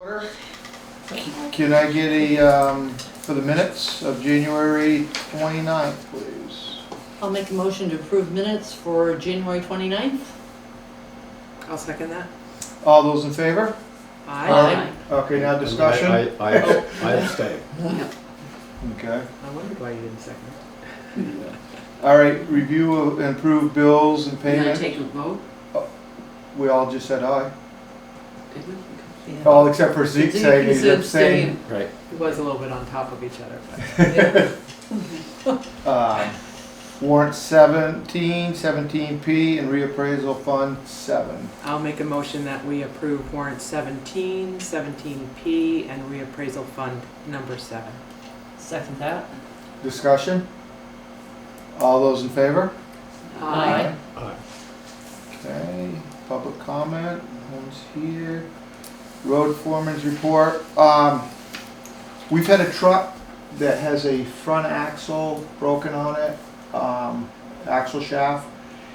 Can I get a, for the minutes of January 29th, please? I'll make a motion to approve minutes for January 29th. I'll second that. All those in favor? Aye. Okay, now discussion? I abstain. Okay. I wondered why you didn't second it. All right, review and approve bills and You gonna payments. take a vote? We all just said aye. Did we? Yeah. All except for Zeke saying he's abstaining. Right. It was a little bit on top of each other, but Warrant 17, 17P, and reappraisal fund 7. I'll make a motion that we approve warrant 17, 17P, and reappraisal fund number 7. Second that. Discussion? All those in favor? Aye. Aye. Okay, public comment, no one's here. Road foreman's report. We've had a truck that has a front axle broken on it, axle shaft.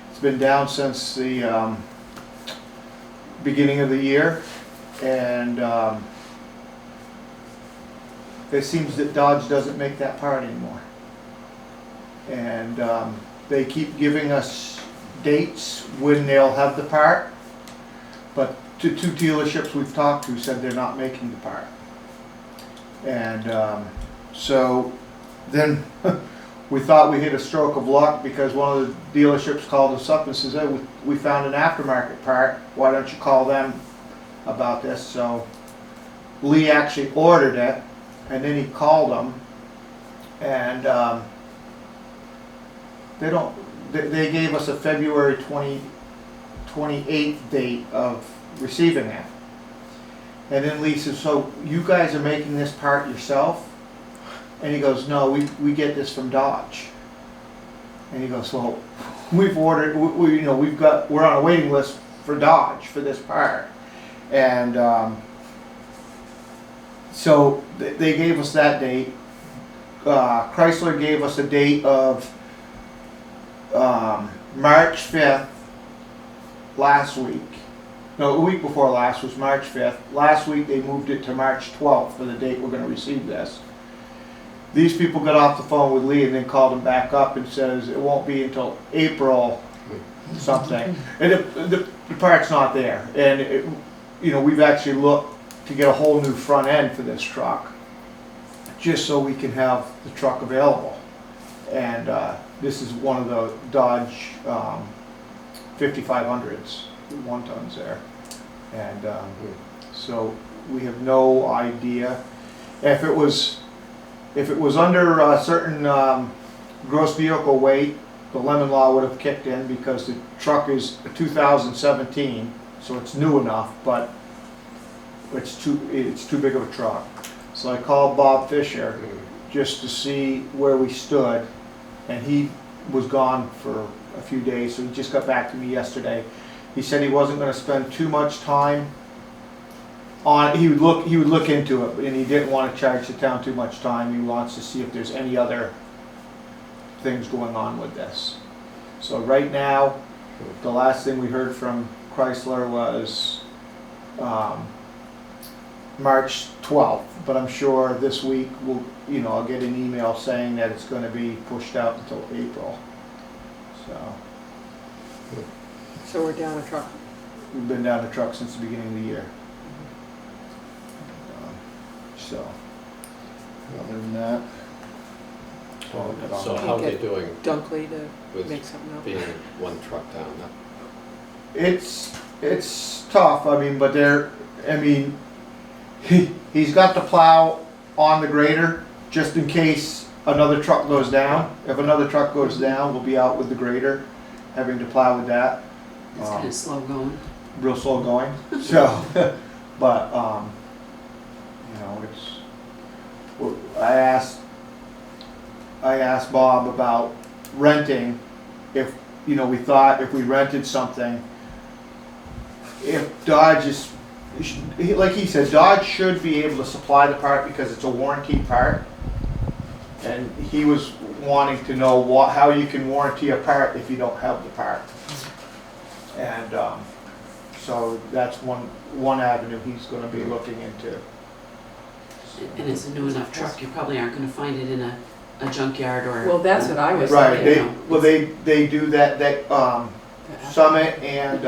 It's been down since the beginning of the year, and it seems that Dodge doesn't make that part anymore. And they keep giving us dates when they'll have the part, but two dealerships we've talked to said they're not making the part. And so then we thought we hit a stroke of luck because one of the dealerships called us up and says, hey, we found an aftermarket part, why don't you call them about this? So Lee actually ordered it, and then he called them, and they gave us a February 28th date of receiving it. And then Lee says, so you guys are making this part yourself? And he goes, no, we get this from Dodge. And he goes, well, we've ordered, we're on a waiting list for Dodge for this part. And so they gave us that date. Chrysler gave us a date of March 5th last week. No, a week before last was March 5th. Last week they moved it to March 12th for the date we're going to receive this. These people got off the phone with Lee and then called him back up and says it won't be until April something. And the part's not there. And we've actually looked to get a whole new front end for this truck, just so we can have the truck available. And this is one of the Dodge 5500s, 1-tons there. And so we have no idea. If it was under a certain gross vehicle weight, the lemon law would have kicked in because the truck is a 2017, so it's new enough, but it's too big of a truck. So I called Bob Fisher just to see where we stood, and he was gone for a few days, so he just got back to me yesterday. He said he wasn't going to spend too much time on it. He would look into it, and he didn't want to charge the town too much time. He wants to see if there's any other things going on with this. So right now, the last thing we heard from Chrysler was March 12th, but I'm sure this week I'll get an email saying that it's going to be pushed out until April. so we're down a truck. We've been down the truck since the beginning of the year. So other than that, that's all I got on So that. how are they doing Dunkley to with make something up. being one truck down? It's tough. I mean, but he's got the plow on the grader just in case another truck goes down. If another truck goes down, we'll be out with the grader, having to plow with that. It's kind of slow going. Real slow going. So, but I asked Bob about renting. If we thought if we rented something, if Dodge is, like he said, Dodge should be able to supply the part because it's a warranty part. And he was wanting to know how you can warranty a part if you don't have the part. And So that's one avenue he's gonna be looking into. And it's a new enough truck, you probably aren't gonna find it in a junkyard or. Well, that's what I was Right, thinking. they do that, Summit and,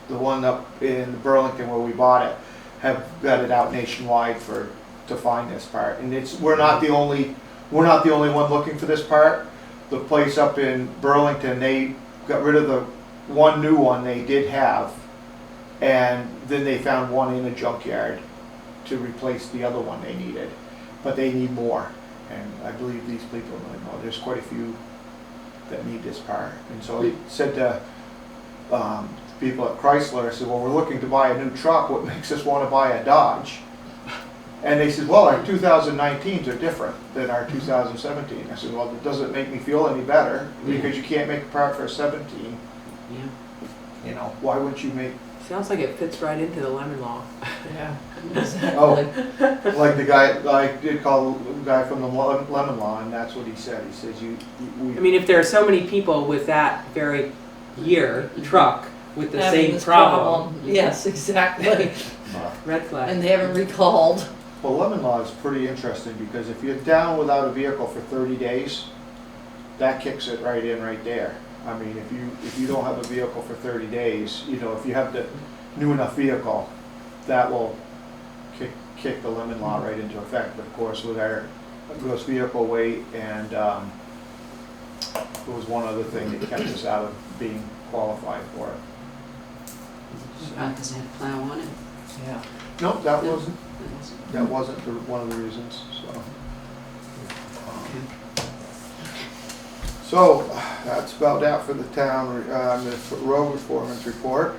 the one up in Burlington where we bought it, have got it out nationwide to find this part. And we're not the only one looking for this part. The place up in Burlington, they got rid of the one new one they did have, and then they found one in a junkyard to replace the other one they needed. But they need more, and I believe these people know there's quite a few that need this part. And so he said to people at Chrysler, I said, well, we're looking to buy a new truck, what makes us want to buy a Dodge? And they said, well, our 2019s are different than our 2017. I said, well, it doesn't make me feel any better, because you can't make a part for a 17. Yeah. You know, why would you make, Sounds like it fits right into the lemon law. Yeah. oh, like the guy, I did call the guy from the Lemon Law, and that's what he said. He says, I mean, if there are so many people with that very year truck with the Having same this problem, Yes, exactly. red flag. And they haven't recalled. well, Lemon Law is pretty interesting, because if you're down without a vehicle for 30 days, that kicks it right in right there. I mean, if you don't have a vehicle for 30 days, you know, if you have the new enough vehicle, that will kick the lemon law right into effect. But of course, with our gross vehicle weight, and there was one other thing that kept us out of being qualified for it. Because they had a plow on it. Yeah. No, that wasn't That was- one of the reasons. So that's about that for the town, the road foreman's report.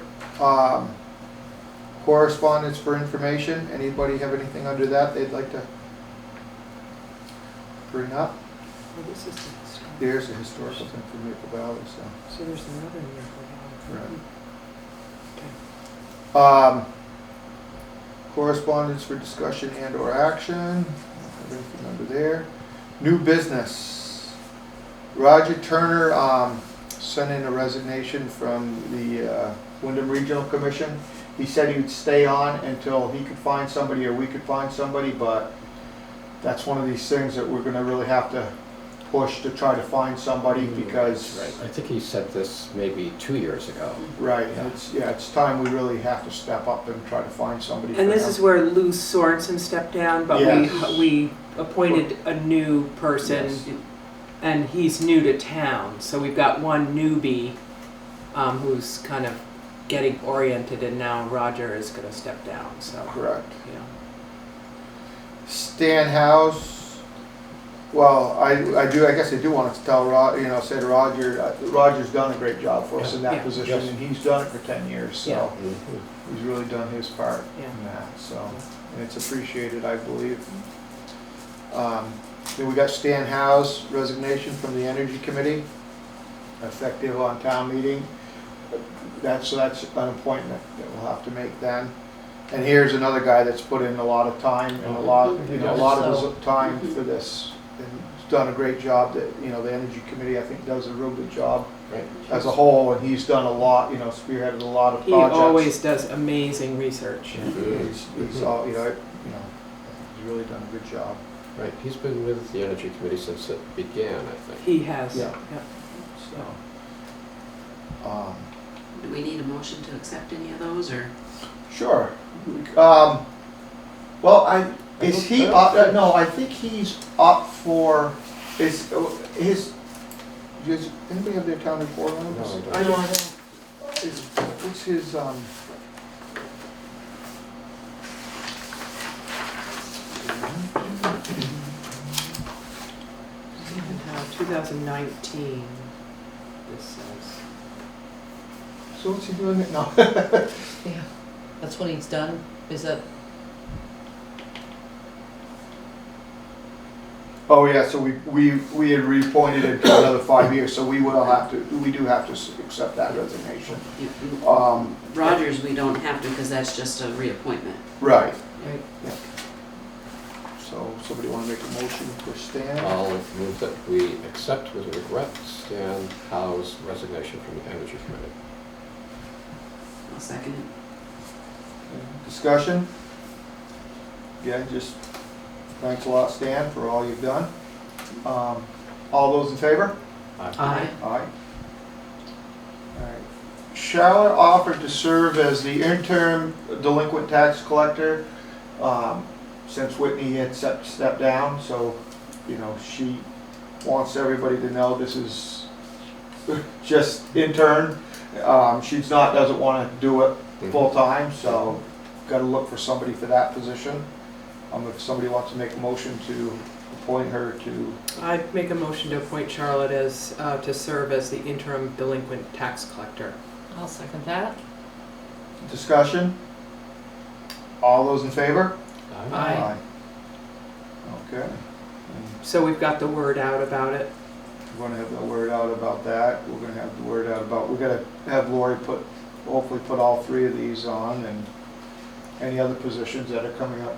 Correspondence for information. Anybody have anything under that they'd like to bring up? Well, this is the historic. There's a historical thing for Maple Valley, so. So there's another year for Right. Correspondence for discussion and or action. Have anything under there? New business. Roger Turner sent in a resignation from the Wyndham Regional Commission. He said he would stay on until he could find somebody or we could find somebody, but that's one of these things that we're gonna really have to push to try to find somebody, because. I think he said this maybe 2 years ago. Right, it's time we really have to step up and try to find somebody. And for this him. is where Lou Sorensen stepped down, but Yes. we appointed a new person, Yes. and he's new to town. So we've got one newbie who's kind of getting oriented, and now Roger is going to step down. So Correct. yeah. Stan House, well, I guess I do want to tell say to Roger, Roger's done a great job for us in that Yeah. position, Yes. and he's done it for 10 years, so Yeah. he's really done his part Yeah. in that, so, and it's appreciated, I believe. Then we got Stan Howe's resignation from the Energy Committee, effective on town meeting. So that's an appointment that we'll have to make then. And here's another guy that's put in a lot of time and a lot of his time for this, and he's done a great job. That the Energy Committee, I think, does a real good job Right. as a whole, and he's done a lot. Spearheaded a lot of He projects. always does amazing research. He's all, he's really done a good job. Right, he's been with the Energy Committee since it began, I think. He has. Yeah. Yeah. So, Do we need a motion to accept any of those, or? sure. Well, is he up? No, I think he's up for. Does anybody have their town report on this? No, I don't know. What's his? 2019. This says. So what's he doing? No. Yeah. That's what he's done. Is that? Oh yeah. So we had reappointed him to another 5 years. So we do have to accept that resignation. Rogers, we don't have to, because that's just a reappointment. Right. Right. Yeah. So somebody want to make a motion for Stan? I'll move that we accept with regret Stan Howe's resignation from the Energy Committee. I'll second it. Discussion? Yeah, just thanks a lot, Stan, for all you've done. All those in favor? Aye. Aye. Alright. Charlotte offered to serve as the interim delinquent tax collector, since Whitney had stepped down, so, you know, she wants everybody to know this is just intern. Doesn't wanna do it full-time, so gotta look for somebody for that position. If somebody wants to make a motion to appoint her to, I'd make a motion to appoint Charlotte as, to serve as the interim delinquent tax collector. I'll second that. discussion? All those in favor? Aye. Okay. And So we've got the word out about it. we're gonna have the word out about that. We're gonna have the word out about, we're gonna have Lori hopefully put all three of these on, and any other positions that are coming up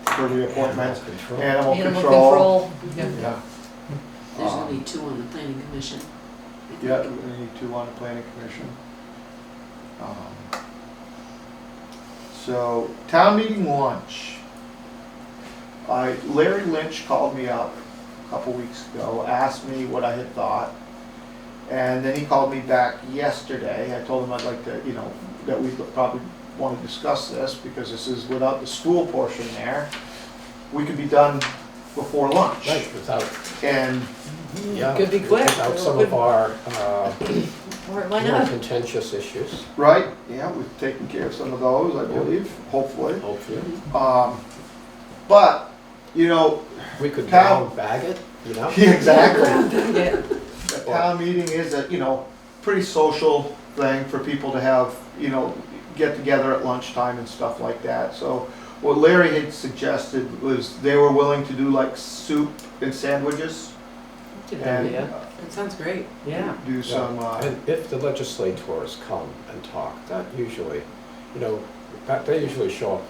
for reappointments. Control. Animal Animal control. Yeah. Yeah. There's only 2 on the planning commission. I think. Yeah, we need 2 on the planning commission. So, town meeting lunch. Larry Lynch called me up a couple weeks ago, asked me what I had thought, and then he called me back yesterday. I told him I'd like to, you know, that we probably want to discuss this, because this is without the school portion there. We could be done before lunch. Right, without, And, yeah. Could be quick. Without some of our Or why more not? contentious issues, right, yeah, we've taken care of some of those, I believe, hopefully. hopefully. But, you know, We could Town- brown bag it, you know? exactly. Yeah. A town meeting is a, you know, pretty social thing for people to have, you know, get together at lunchtime and stuff like that. So what Larry had suggested was they were willing to do like soup and sandwiches That's a good and idea. That sounds great. Yeah. do some, And if the legislators come and talk, that usually, you know, they usually show up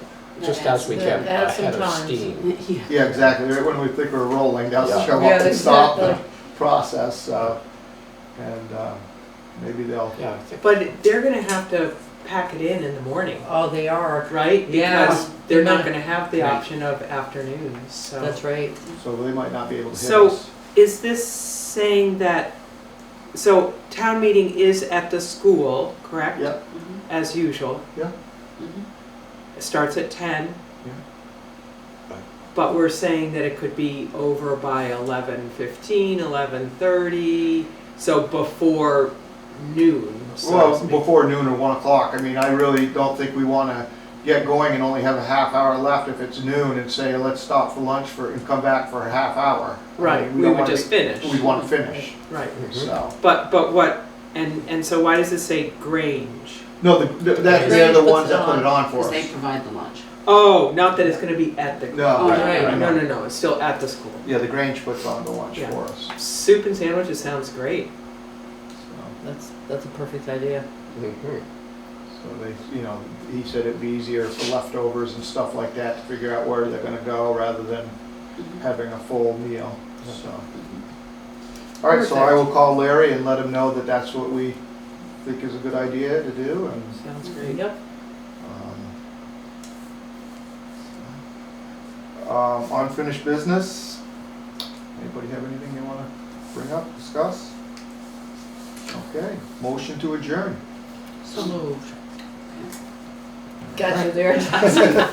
just That as we adds- get that adds some ahead of time. steam. Yeah. yeah, exactly, right when we think we're rolling, they'll Yeah. show Yeah, up and stop the exactly. process, and maybe they'll, Yeah, I think. But they're gonna have to pack it in the morning, Oh, they are. right? Yeah. Because they're not They're gonna have the Right. option of afternoons, so. That's right. so they might not be able to hit So- us. Is this saying that, so town meeting is at the school, correct? Yep, Mhm, As usual. mhm. It starts at 10. Yeah. But we're saying that it could be over by 11:15, 11:30, so before noon, so to well, speak. before noon or 1 o'clock. I mean, I really don't think we wanna get going and only have a half hour left if it's noon and say, let's stop for lunch and come back for a half hour. I Right, mean, we don't would wanna just finish. We'd wanna finish, Right, so. but what, and so why does it say Grange? No, they're Grange the puts ones it that put on, it on for Because us. they provide the lunch. Oh, not that it's gonna be at the. No, Oh, right, right. No, no, it's still at the school. Yeah, the Grange puts on the lunch Yeah. for us, Soup and sandwiches sounds great. so. That's a perfect idea. Mhm. So they, you know, he said it'd be easier for leftovers and stuff like that to figure out where they're gonna go rather than Mhm. having a full meal, so. All right, so I will call Larry and let him know that that's what we think is a good idea to do, and, Sounds great. Yep. unfinished business. Anybody have anything they wanna bring up, discuss? Okay, motion to adjourn. So moved. Got you there, Johnson.